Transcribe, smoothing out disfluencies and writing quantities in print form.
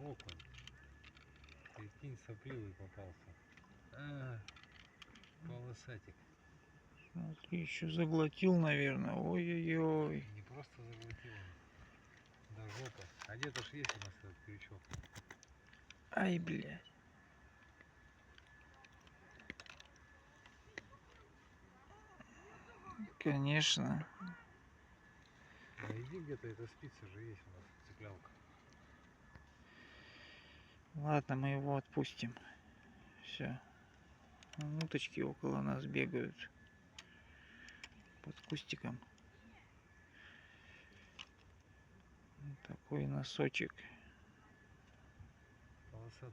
Окунь. Прикинь, сопливый попался. Полосатик. Смотри, еще заглотил, наверное. Ой-ой-ой. Не просто заглотил он. Да жопа. А где-то ж есть у нас этот крючок. Ай, блядь. Конечно. Найди где-то, эта спица же есть у нас, цеплялка. Ладно, мы его отпустим. Все. Уточки около нас бегают. Под кустиком. Такой носочек. Полосатый.